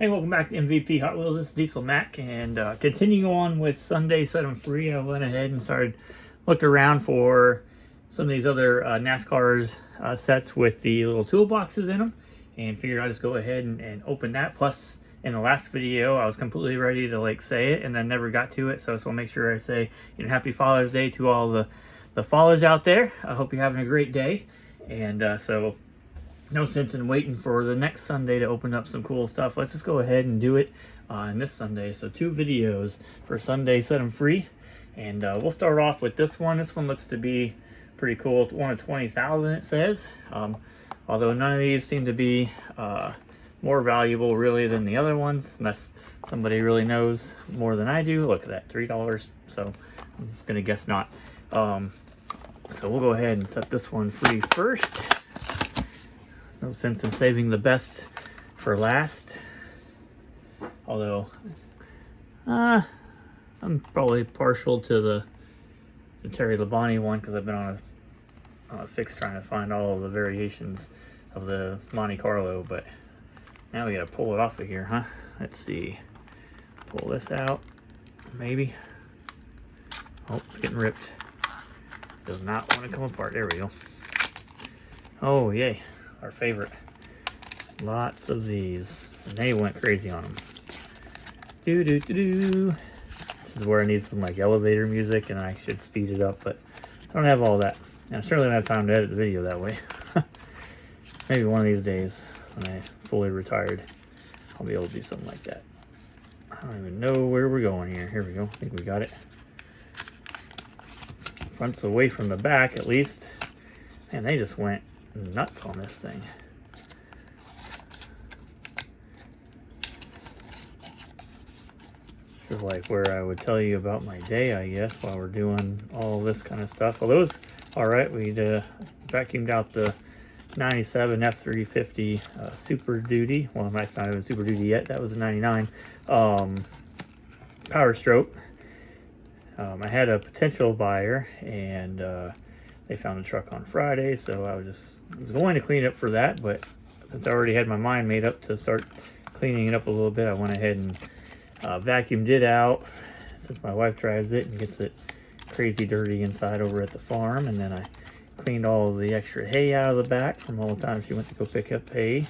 Hey, welcome back to MVP Hot Wheels. This is Diesel Mac, and continuing on with Sunday Set 'em Free, I went ahead and started looking around for some of these other NASCAR sets with the little toolboxes in them, and figured I'd just go ahead and open that. Plus, in the last video, I was completely ready to say it, and then never got to it. So I just want to make sure I say, Happy Father's Day to all the fathers out there. I hope you're having a great day, and so. No sense in waiting for the next Sunday to open up some cool stuff. Let's just go ahead and do it on this Sunday. So 2 videos for Sunday Set 'em Free. And we'll start off with this one. This one looks to be pretty cool. One of 20,000 it says. Although none of these seem to be more valuable really than the other ones. Unless somebody really knows more than I do. Look at that, $3. So I'm going to guess not. So we'll go ahead and set this one free first. No sense in saving the best for last. Although, I'm probably partial to the Terry Labonte one because I've been on a fix trying to find all of the variations of the Monte Carlo. But now we gotta pull it off of here, huh? Let's see. Pull this out, maybe. Oh, it's getting ripped. Does not want to come apart. There we go. Oh, yay. Our favorite. Lots of these. And they went crazy on them. This is where I need some elevator music, and I should speed it up, but I don't have all that. And I certainly don't have time to edit the video that way. Maybe one of these days when I fully retired, I'll be able to do something like that. I don't even know where we're going here. Here we go. I think we got it. Front's away from the back at least. And they just went nuts on this thing. This is like where I would tell you about my day, I guess, while we're doing all this kind of stuff. Well, it was all right. We'd vacuumed out the 97 F350 Super Duty. Well, that's not even Super Duty yet. That was a 99 Power Stroke. I had a potential buyer, and they found the truck on Friday, so I was going to clean it up for that, but since I already had my mind made up to start cleaning it up a little bit, I went ahead and vacuumed it out, since my wife drives it and gets it crazy dirty inside over at the farm. And then I cleaned all of the extra hay out of the back from all the time she went to go pick up hay,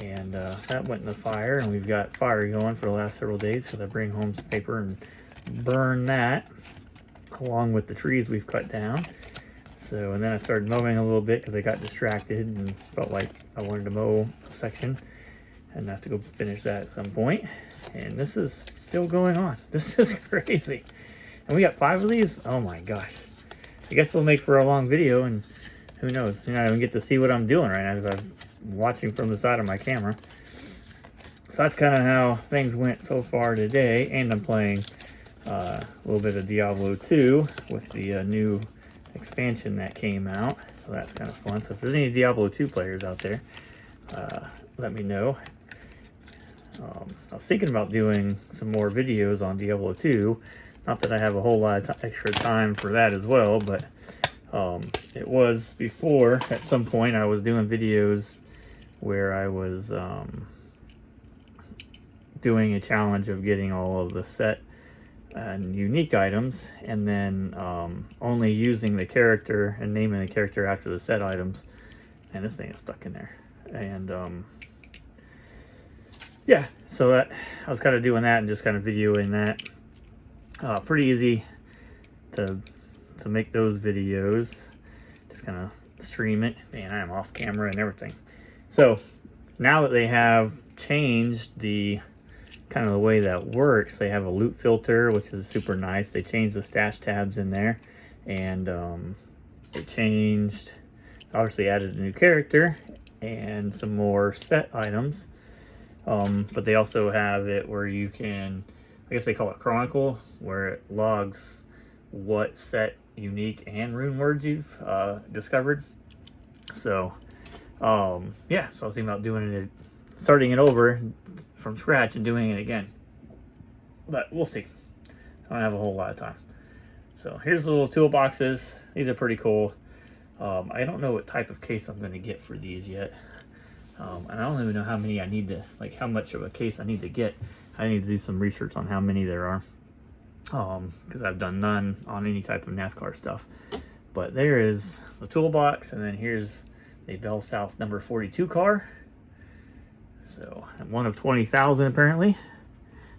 and that went in the fire, and we've got fire going for the last several days because I bring home some paper and burn that along with the trees we've cut down. So, and then I started mowing a little bit because I got distracted and felt like I wanted to mow a section and have to go finish that at some point. And this is still going on. This is crazy. And we got 5 of these. Oh my gosh. I guess it'll make for a long video, and who knows? I don't even get to see what I'm doing right now because I'm watching from the side of my camera. So that's kind of how things went so far today. And I'm playing a little bit of Diablo 2 with the new expansion that came out, so that's kind of fun. So if there's any Diablo 2 players out there, let me know. I was thinking about doing some more videos on Diablo 2. Not that I have a whole lot of extra time for that as well, but it was before, at some point, I was doing videos where I was doing a challenge of getting all of the set and unique items, and then only using the character and naming the character after the set items. And this thing is stuck in there. And yeah, so that I was kind of doing that and just kind of videoing that. Pretty easy to make those videos. Just kind of stream it. Man, I am off camera and everything. So now that they have changed the kind of the way that works, they have a loot filter, which is super nice. They changed the stash tabs in there, and they changed, obviously added a new character and some more set items, but they also have it where you can, I guess they call it Chronicle, where it logs what set, unique, and rune words you've discovered. So yeah, so I was thinking about doing it, starting it over from scratch and doing it again, but we'll see. I don't have a whole lot of time. So here's the little toolboxes. These are pretty cool. I don't know what type of case I'm going to get for these yet. And I don't even know how many I need to, like how much of a case I need to get. I need to do some research on how many there are, because I've done none on any type of NASCAR stuff. But there is the toolbox, and then here's the Bell South number 42 car. So one of 20,000 apparently.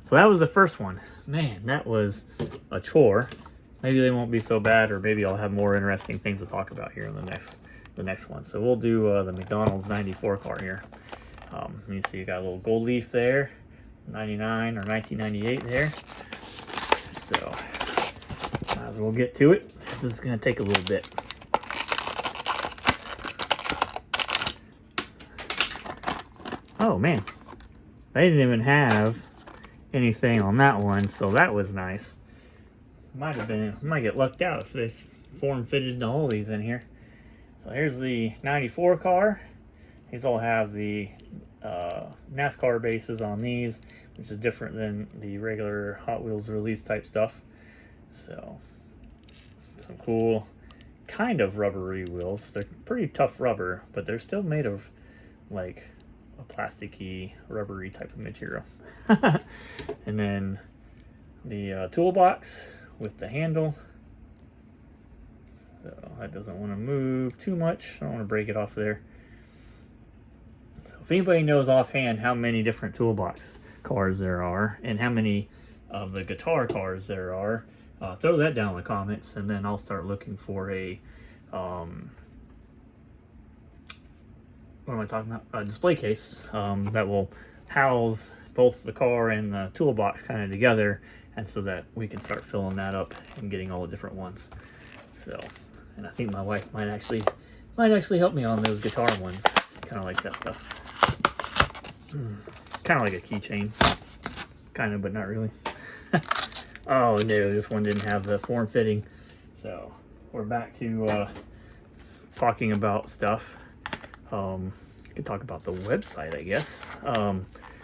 So that was the first one. Man, that was a chore. Maybe they won't be so bad, or maybe I'll have more interesting things to talk about here in the next one. So we'll do the McDonald's 94 car here. You see you got a little gold leaf there, 99 or 1998 there. So might as well get to it. This is gonna take a little bit. Oh man, they didn't even have anything on that one, so that was nice. Might get lucked out if this form fitted to all these in here. So here's the 94 car. These all have the NASCAR bases on these, which is different than the regular Hot Wheels release type stuff. So some cool kind of rubbery wheels. They're pretty tough rubber, but they're still made of like a plasticky, rubbery type of material. And then the toolbox with the handle. So that doesn't want to move too much. I don't want to break it off there. So if anybody knows offhand how many different toolbox cars there are and how many of the guitar cars there are, throw that down in the comments, and then I'll start looking for a what am I talking about? A display case that will house both the car and the toolbox kind of together, and so that we can start filling that up and getting all the different ones. So, and I think my wife might actually help me on those guitar ones. Kind of like that stuff. Kind of like a keychain. Kind of, but not really. Oh no, this one didn't have the form fitting. So we're back to talking about stuff. I could talk about the website, I guess.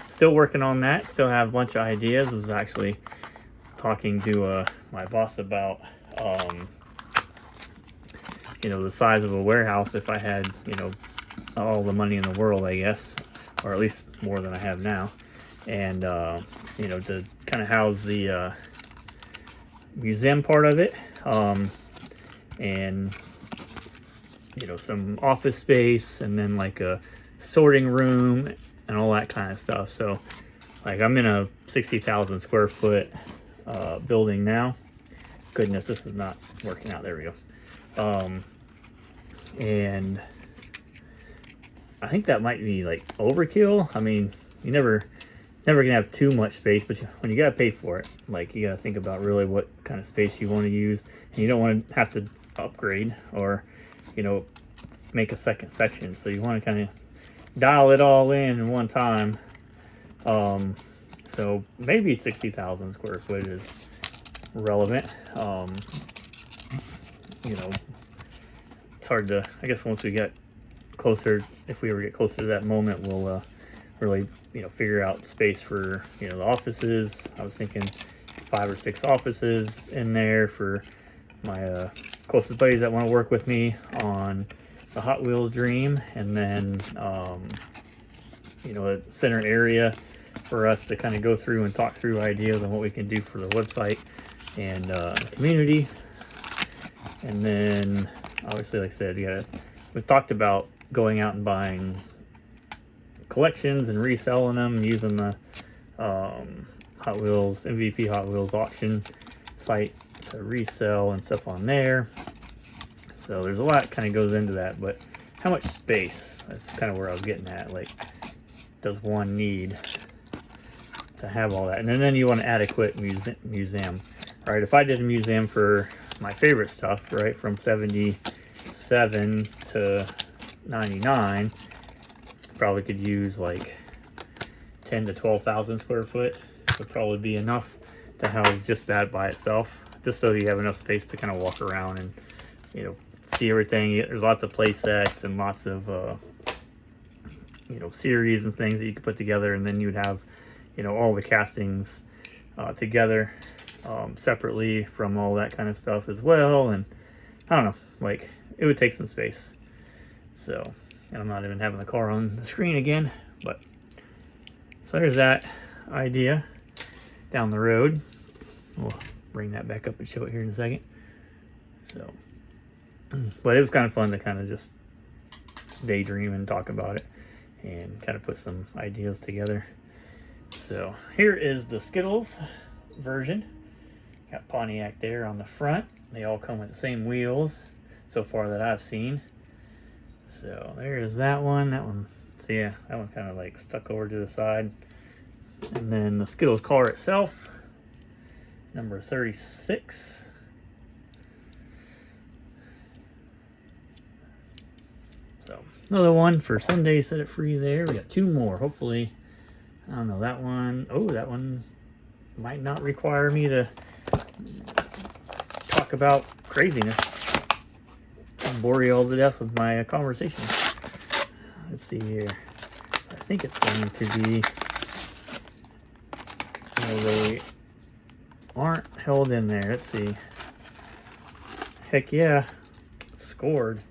Still working on that. Still have a bunch of ideas. I was actually talking to my boss about you know, the size of a warehouse if I had, you know, all the money in the world, I guess, or at least more than I have now. And you know, to kind of house the museum part of it, and you know, some office space, and then like a sorting room and all that kind of stuff. So like I'm in a 60,000 square foot building now. Goodness, this is not working out. There we go. And I think that might be like overkill. I mean, you never gonna have too much space, but when you gotta pay for it, like you gotta think about really what kind of space you want to use, and you don't want to have to upgrade or, you know, make a second section. So you want to kind of dial it all in one time. So maybe 60,000 square foot is relevant. You know, it's hard to, I guess once we get closer, if we ever get closer to that moment, we'll really, you know, figure out space for, you know, the offices. I was thinking 5 or 6 offices in there for my closest buddies that want to work with me on the Hot Wheels Dream, and then you know, a center area for us to kind of go through and talk through ideas on what we can do for the website and the community. And then obviously, like I said, we've talked about going out and buying collections and reselling them using the Hot Wheels MVP Hot Wheels auction site to resell and stuff on there. So there's a lot kind of goes into that, but how much space? That's kind of where I was getting at. Like, does one need to have all that? And then you want an adequate museum. All right, if I did a museum for my favorite stuff, right, from 77 to 99, probably could use like 10 to 12,000 square foot. Would probably be enough to house just that by itself, just so you have enough space to kind of walk around and, you know, see everything. There's lots of play sets and lots of you know, series and things that you could put together, and then you'd have, you know, all the castings together separately from all that kind of stuff as well. And I don't know, like, it would take some space. So And I'm not even having the car on the screen again, but so there's that idea down the road. We'll bring that back up and show it here in a second. So, but it was kind of fun to kind of just daydream and talk about it and kind of put some ideas together. So here is the Skittles version. Got Pontiac there on the front. They all come with the same wheels so far that I've seen. So there's that one. That one, so yeah, that one kind of like stuck over to the side. And then the Skittles car itself, number 36. So another one for Sunday Set It Free there. We got two more. Hopefully, I don't know, that one. Oh, that one might not require me to talk about craziness. I'll bore you all to death with my conversation. Let's see here. I think it's going to be, they aren't held in there. Let's see. Heck yeah, scored.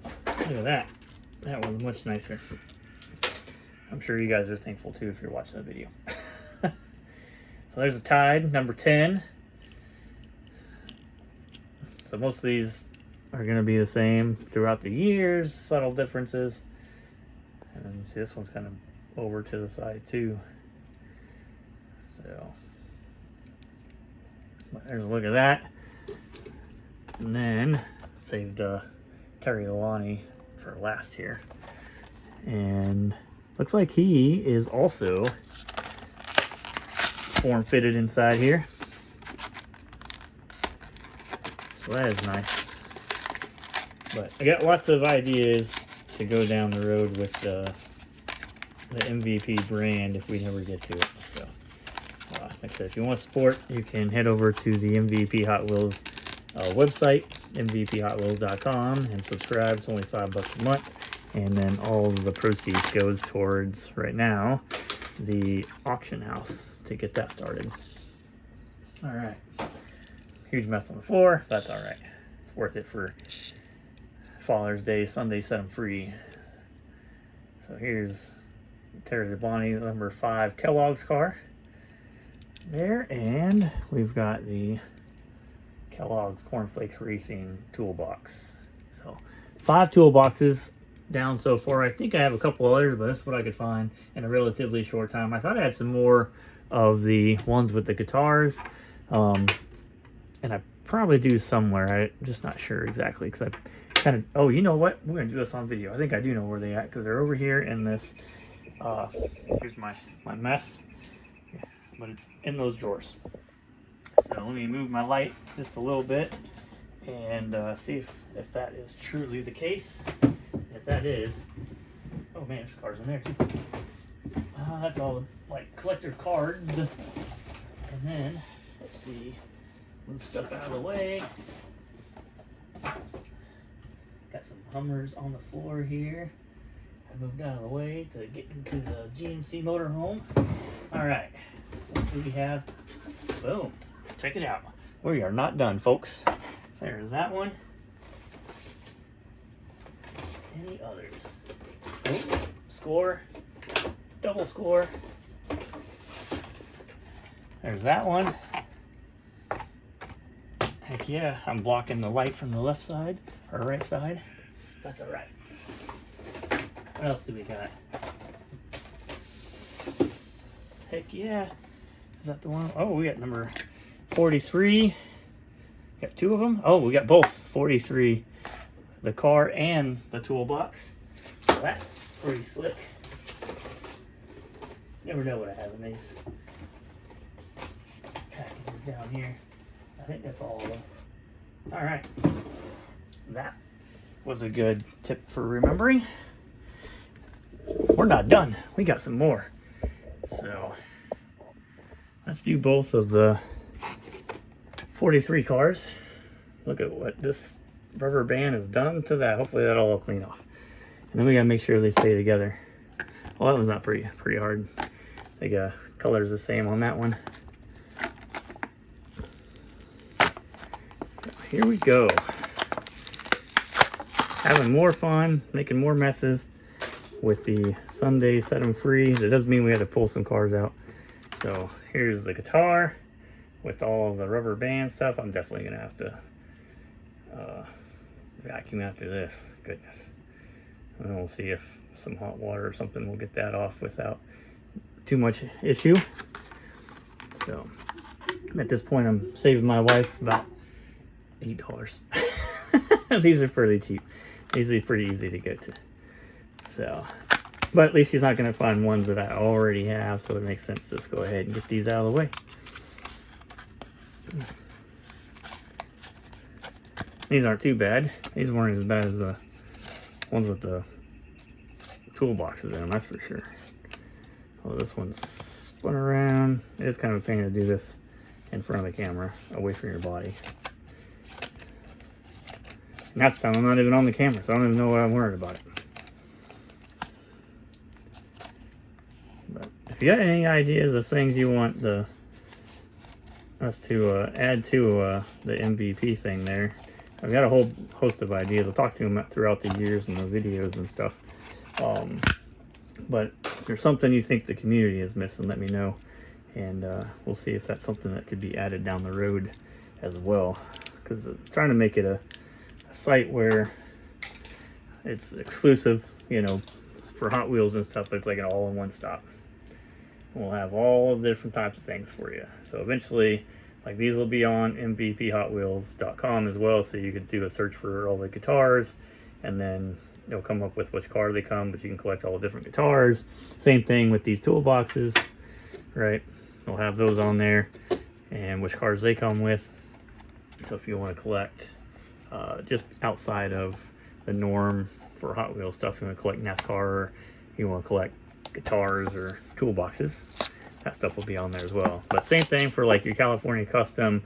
Look at that. That was much nicer. I'm sure you guys are thankful too if you're watching the video. So there's a Tide, number 10. So most of these are going to be the same throughout the years, subtle differences. And then see, this one's kind of over to the side too. So there's a look at that. And then saved Terry Lonnie for last here. And looks like he is also form fitted inside here. So that is nice. But I got lots of ideas to go down the road with the MVP brand if we never get to it. So like I said, if you want to support, you can head over to the MVP Hot Wheels website, mvphotwheels.com, and subscribe. It's only $5 a month. And then all of the proceeds goes towards, right now, the auction house to get that started. All right. Huge mess on the floor. That's all right. Worth it for Father's Day. Sunday Set 'Em Free. So here's Terry Bonnie, number 5 Kellogg's car there. And we've got the Kellogg's Cornflakes Racing toolbox. So 5 toolboxes down so far. I think I have a couple others, but that's what I could find in a relatively short time. I thought I had some more of the ones with the guitars, and I probably do somewhere. I'm just not sure exactly because I kind of, oh, you know what? We're gonna do this on video. I think I do know where they at because they're over here in this. Here's my mess, yeah, but it's in those drawers. So let me move my light just a little bit and see if that is truly the case. If that is, oh man, there's cards in there too. That's all like collector cards. And then, let's see, move stuff out of the way. Got some Hummers on the floor here. I moved out of the way to get into the GMC motorhome. All right, what do we have? Boom, check it out. We are not done, folks. There's that one. Any others? Oh, score, double score. There's that one. Heck yeah, I'm blocking the light from the left side or right side. That's all right. What else do we got? Heck yeah. Is that the one? Oh, we got number 43. Got 2 of them. Oh, we got both 43. The car and the toolbox. So that's pretty slick. Never know what I have in these packages down here. I think that's all of them. All right. That was a good tip for remembering. We're not done. We got some more. So let's do both of the 43 cars. Look at what this rubber band has done to that. Hopefully that'll all clean off. And then we gotta make sure they stay together. Well, that one's not pretty hard. I think color's the same on that one. So here we go. having more fun, making more messes with the Sunday Set 'em Free. That does mean we had to pull some cars out. So here's the guitar with all of the rubber band stuff. I'm definitely gonna have to vacuum after this. Goodness. And we'll see if some hot water or something will get that off without too much issue. So at this point, I'm saving my wife about $8. These are pretty cheap. These are pretty easy to get to. So, but at least she's not going to find ones that I already have, so it makes sense to just go ahead and get these out of the way. These aren't too bad. These weren't as bad as the ones with the toolboxes in them, that's for sure. Oh, this one's spun around. It's kind of a pain to do this in front of the camera, away from your body. And half the time I'm not even on the camera, so I don't even know what I'm worried about it. But if you got any ideas of things you want us to add to the MVP thing there, I've got a whole host of ideas. I'll talk to them throughout the years and the videos and stuff. But if there's something you think the community is missing, let me know. And we'll see if that's something that could be added down the road as well. Because I'm trying to make it a site where it's exclusive, you know, for Hot Wheels and stuff, but it's like an all-in-one stop. We'll have all the different types of things for you. So eventually, like, these will be on mvphotwheels.com as well, so you could do a search for all the guitars, and then it'll come up with which car they come, but you can collect all the different guitars. Same thing with these toolboxes, right? We'll have those on there, and which cars they come with. So if you want to collect just outside of the norm for Hot Wheels stuff, you want to collect NASCAR, or you want to collect guitars or toolboxes, that stuff will be on there as well. But same thing for like your California Custom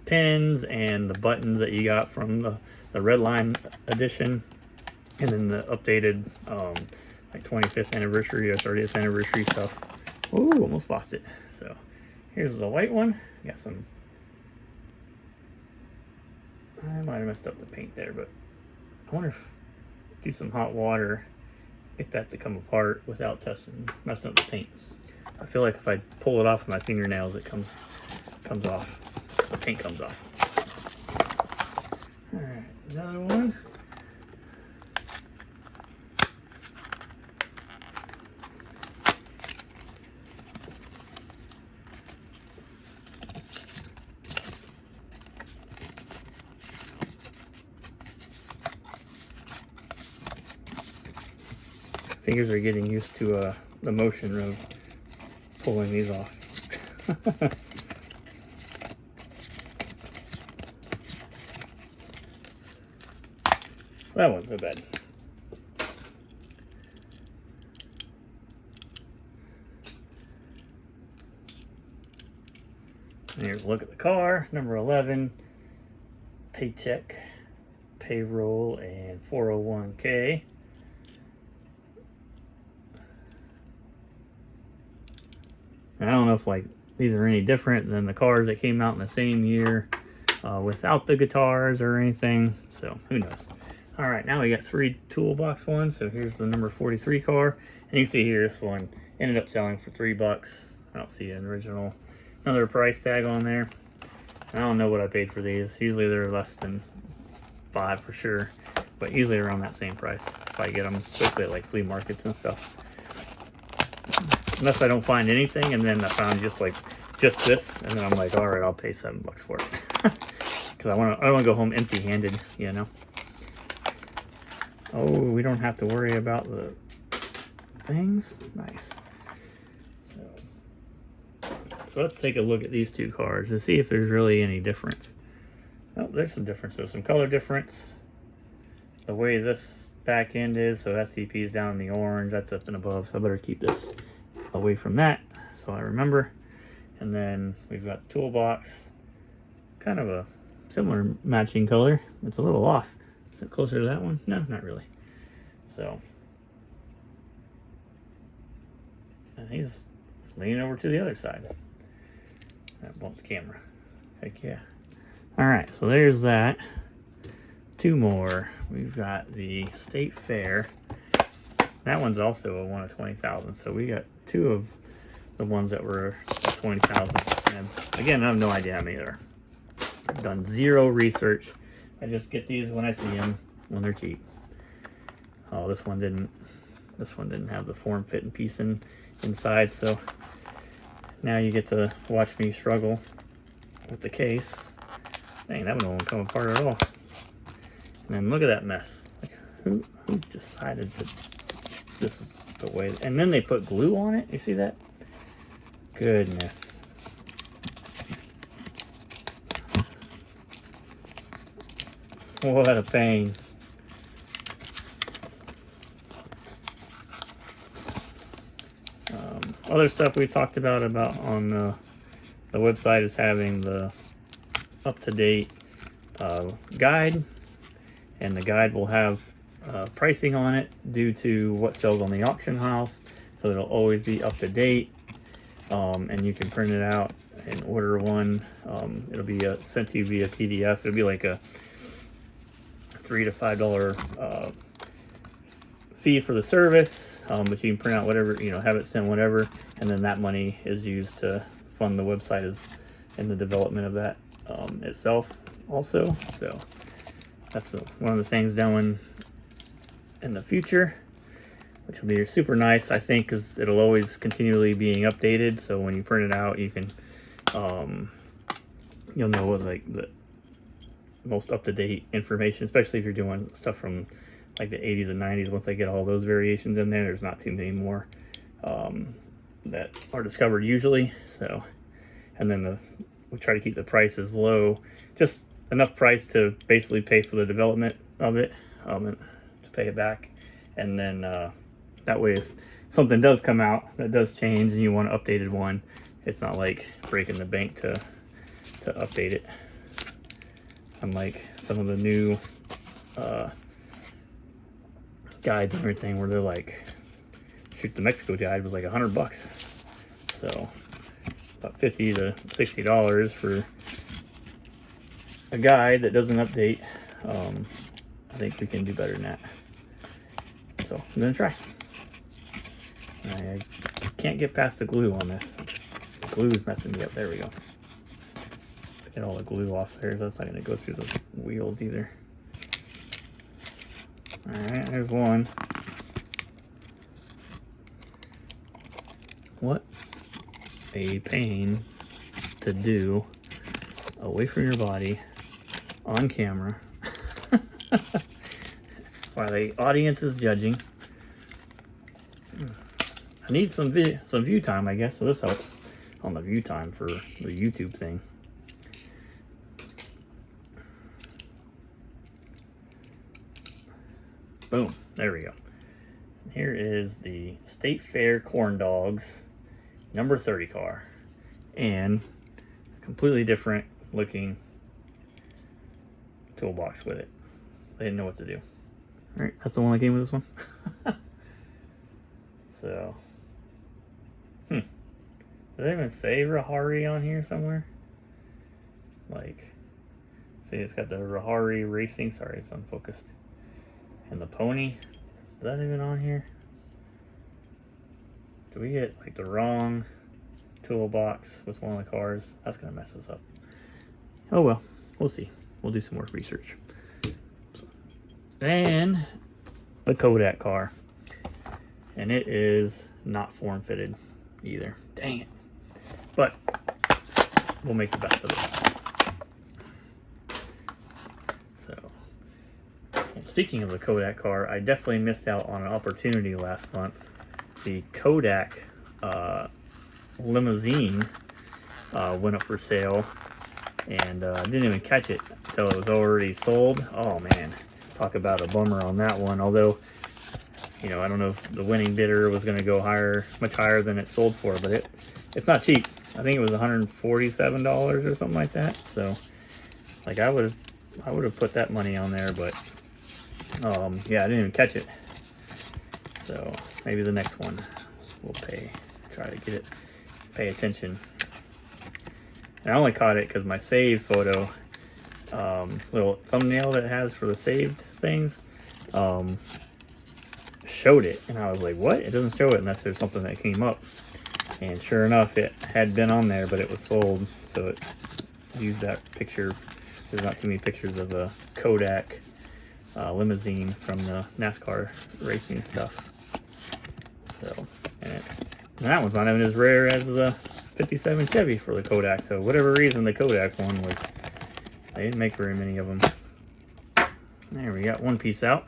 pins and the buttons that you got from the Redline edition, and then the updated like 25th anniversary or 30th anniversary stuff. Ooh, almost lost it. So here's the white one. Got some, I might have messed up the paint there, but I wonder if do some hot water, get that to come apart without messing up the paint. I feel like if I pull it off with my fingernails, it comes off. The paint comes off. All right, another one. Fingers are getting used to the motion of pulling these off. That one's no bad. And here's a look at the car. Number 11, paycheck, payroll, and 401k. I don't know if like these are any different than the cars that came out in the same year without the guitars or anything, so who knows. All right, now we got 3 toolbox ones. So here's the number 43 car, and you can see here this one ended up selling for $3. I don't see an original, another price tag on there. I don't know what I paid for these. Usually they're less than $5 for sure, but usually around that same price if I get them, especially at like flea markets and stuff. Unless I don't find anything, and then I found just this, and then I'm like, all right, I'll pay $7 for it, because I don't want to go home empty-handed, you know. Oh, we don't have to worry about the things. Nice. So let's take a look at these 2 cars to see if there's really any difference. Oh, there's some difference. There's some color difference. The way this back end is, so SCP is down in the orange, that's up and above, so I better keep this away from that so I remember. And then we've got the toolbox, kind of a similar matching color. It's a little off. Is it closer to that one? No, not really. So, and he's leaning over to the other side. That bumped the camera. Heck yeah. All right, so there's that. two more. We've got the State Fair. That one's also a one of 20,000. So we got two of the ones that were 20,000. And again, I have no idea how many there are. I've done zero research. I just get these when I see them, when they're cheap. Oh, this one didn't have the form, fit, and piece inside, so now you get to watch me struggle with the case. Dang, that one won't come apart at all. And then look at that mess. Like, who decided that this is the way? And then they put glue on it. You see that? Goodness. What a pain. Other stuff we talked about on the website is having the up-to-date guide, and the guide will have pricing on it due to what sells on the auction house, so it'll always be up to date. And you can print it out and order one. It'll be sent to you via PDF. It'll be like a $3 to $5 fee for the service, but you can print out whatever, have it sent whatever, and then that money is used to fund the website and the development of that itself also. So that's one of the things down in the future, which will be super nice, I think, because it'll always continually being updated. So when you print it out, you can you'll know what like the most up-to-date information, especially if you're doing stuff from like the 80s and 90s. Once I get all those variations in there, there's not too many more that are discovered usually. So, and then we try to keep the prices low, just enough price to basically pay for the development of it, and to pay it back. And then that way, if something does come out that does change and you want an updated one, it's not like breaking the bank to update it. Unlike some of the new guides and everything, where they're like, shoot, the Mexico guide was like $100, so about $50 to $60 for a guide that doesn't update. I think we can do better than that, so I'm gonna try. I can't get past the glue on this. The glue is messing me up. There we go. Get all the glue off there. That's not gonna go through the wheels either. Alright, there's one. What a pain to do away from your body on camera while the audience is judging. I need some view time, I guess, so this helps on the view time for the YouTube thing. Boom, there we go. Here is the State Fair Corn Dogs number 30 car, and a completely different looking toolbox with it. They didn't know what to do. All right, that's the one that came with this one. So, does it even say Rahari on here somewhere? Like, see, it's got the Rahari Racing. Sorry, it's unfocused. And the pony, is that even on here? Do we get like the wrong toolbox with one of the cars? That's gonna mess us up. Oh well, we'll see. We'll do some more research. And the Kodak car, and it is not form fitted either. Dang it! But we'll make the best of it. So. Speaking of the Kodak car, I definitely missed out on an opportunity last month. The Kodak limousine went up for sale, and I didn't even catch it until it was already sold. Oh man, talk about a bummer on that one. Although, I don't know if the winning bidder was going to go much higher than it sold for, but it's not cheap. I think it was $147 or something like that. So, like, I would have put that money on there, but yeah, I didn't even catch it. So maybe the next one we'll try to get it, pay attention. And I only caught it because my save photo little thumbnail that it has for the saved things showed it, and I was like, what? It doesn't show it unless there's something that came up. And sure enough, it had been on there, but it was sold, so it used that picture. There's not too many pictures of a Kodak limousine from the NASCAR racing stuff. So, and that one's not even as rare as the 57 Chevy for the Kodak. So whatever reason, the Kodak one was, they didn't make very many of them. There, we got one piece out.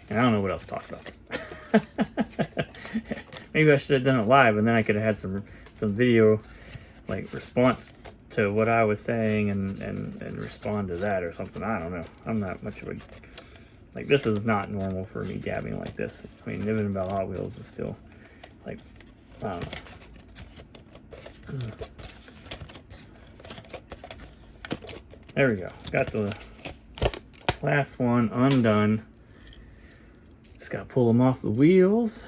And I don't know what else to talk about. Maybe I should have done it live, and then I could have had some video like response to what I was saying and respond to that or something. I don't know. I'm not much of a, like, this is not normal for me gabbing like this. I mean, living about Hot Wheels is still like, I don't know. There we go. Got the last one undone. Just gotta pull them off the wheels.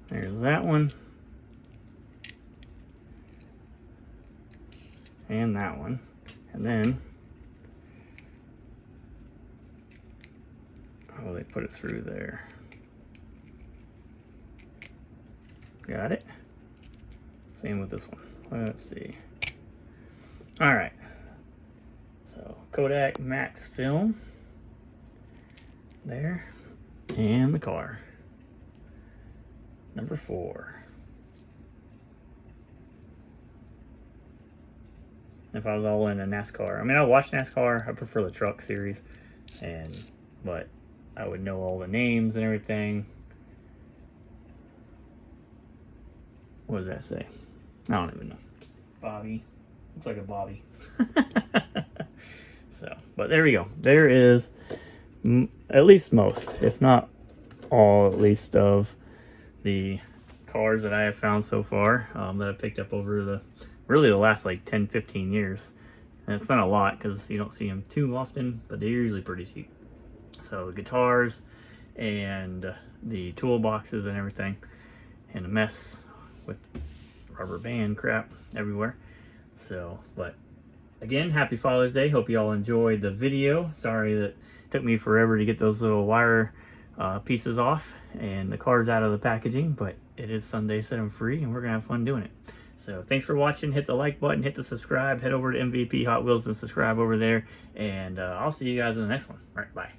There's that one. And that one. And then, oh, they put it through there. Got it. Same with this one. Let's see. All right. So Kodak Max film there, and the car. Number 4. If I was all in a NASCAR, I mean, I watch NASCAR. I prefer the truck series, but I would know all the names and everything. What does that say? I don't even know. Bobby. Looks like a Bobby. So, but there we go. There is at least most, if not all, at least, of the cars that I have found so far that I've picked up over the last like 10-15 years. And it's not a lot because you don't see them too often, but they're usually pretty cheap. So the guitars and the toolboxes and everything, and a mess with rubber band crap everywhere. So, but again, happy Father's Day. Hope you all enjoyed the video. Sorry that it took me forever to get those little wire pieces off and the cards out of the packaging, but it is Sunday, set them free, and we're gonna have fun doing it. So thanks for watching. Hit the like button, hit the subscribe, head over to MVP Hot Wheels and subscribe over there, and I'll see you guys in the next one. All right, bye.